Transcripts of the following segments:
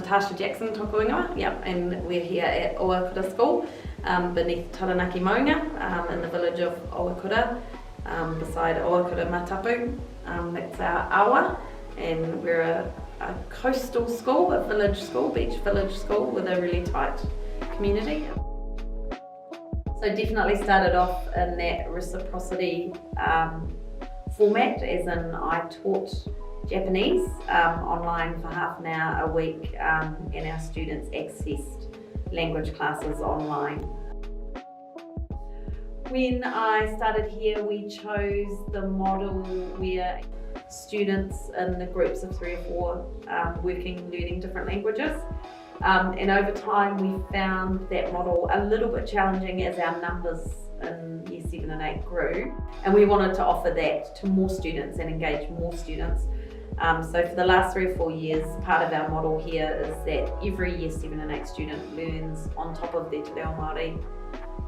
Tasha Jackson tōku ingoa, yep, and we're here at Oakura School beneath Taranaki Maunga in the village of Oakura, beside Oakura Matapu. That's our awa, and we're a coastal school, a village school, beach village school with a really tight community. So definitely started off in that reciprocity format, as in I taught Japanese online for half an hour a week, and our students accessed language classes online. When I started here, we chose the model where students in the groups of 3 or 4 working, learning different languages. And over time we found that model a little bit challenging as our numbers in year 7 and 8 grew, and we wanted to offer that to more students and engage more students. So for the last 3 or 4 years, part of our model here is that every year 7 and 8 student learns on top of their te reo Māori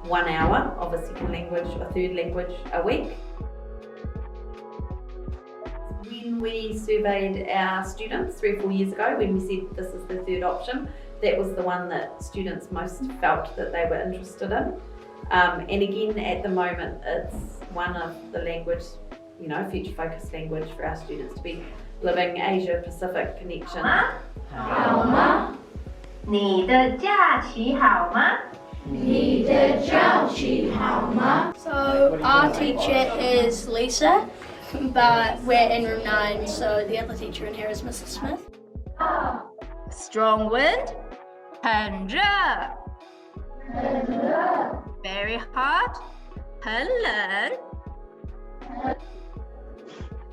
1 hour of a second language, a third language a week. When we surveyed our students 3 or 4 years ago, when we said this is the third option, that was the one that students most felt that they were interested in. And again, at the moment, it's one of the language, future focused language for our students to be living Asia Pacific connection. 好吗？你的假期好吗？你的假期好吗？ So our teacher is Lisa, but we're in room 9, so the other teacher in here is Mrs. Smith. Strong wind, 很热 Very hot, 很冷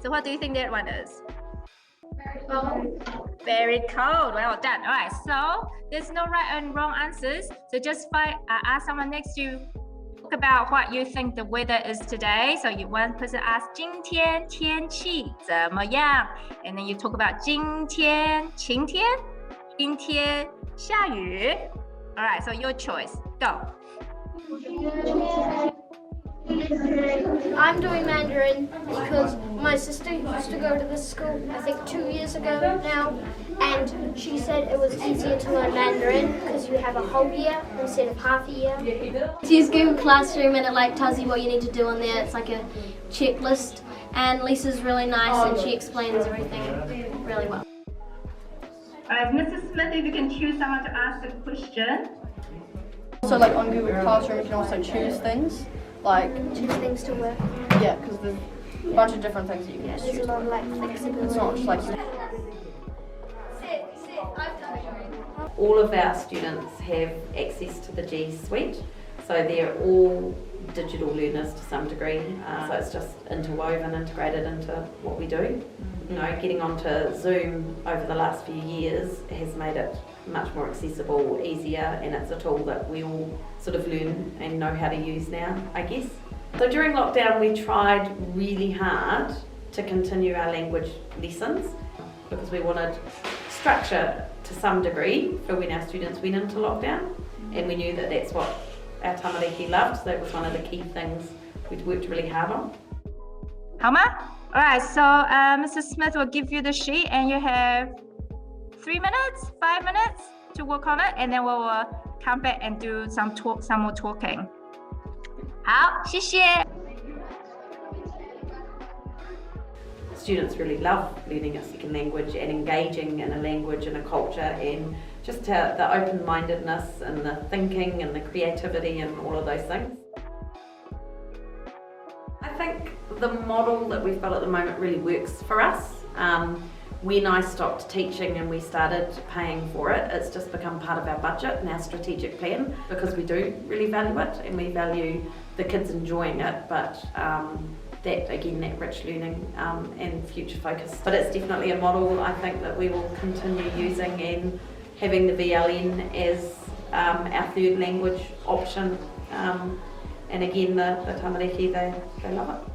So what do you think that one is? Very cold. Well done. All right, so there's no right and wrong answers. So just ask someone next to you, talk about what you think the weather is today. So one person asks 今天天气怎么样? And then you talk about 今天晴天, 今天下雨. All right, so your choice. Go. I'm doing Mandarin because my sister used to go to this school, I think 2 years ago now, and she said it was easier to learn Mandarin because you have a whole year instead of half a year. So use Google Classroom and it tells you what you need to do on there. It's like a checklist, and Lisa's really nice and she explains everything really well. Alright, Mrs. Smith, if you can choose someone to ask the question. So like on Google Classroom you can also choose things. Choose things to work. Yeah, because there's a bunch of different things that you can choose. There's a lot of flexibility. It's not just like... All of our students have access to the G Suite, so they're all digital learners to some degree. So it's just interwoven, integrated into what we do. Getting onto Zoom over the last few years has made it much more accessible, easier, and it's a tool that we all sort of learn and know how to use now, I guess. So during lockdown we tried really hard to continue our language lessons because we wanted structure to some degree for when our students went into lockdown, and we knew that that's what our tamariki loved, so that was one of the key things we'd worked really hard on. 好吗? Alright, so Mrs. Smith will give you the sheet and you have 3 minutes, 5 minutes to work on it, and then we will come back and do some more talking. 好，谢谢。 Students really love learning a second language and engaging in a language and a culture, and just the open-mindedness and the thinking and the creativity and all of those things. I think the model that we've got at the moment really works for us. When I stopped teaching and we started paying for it, it's just become part of our budget and our strategic plan because we do really value it and we value the kids enjoying it, but that rich learning and future focus. But it's definitely a model I think that we will continue using, and having the VLN as our third language option. And again, the tamariki, they love it.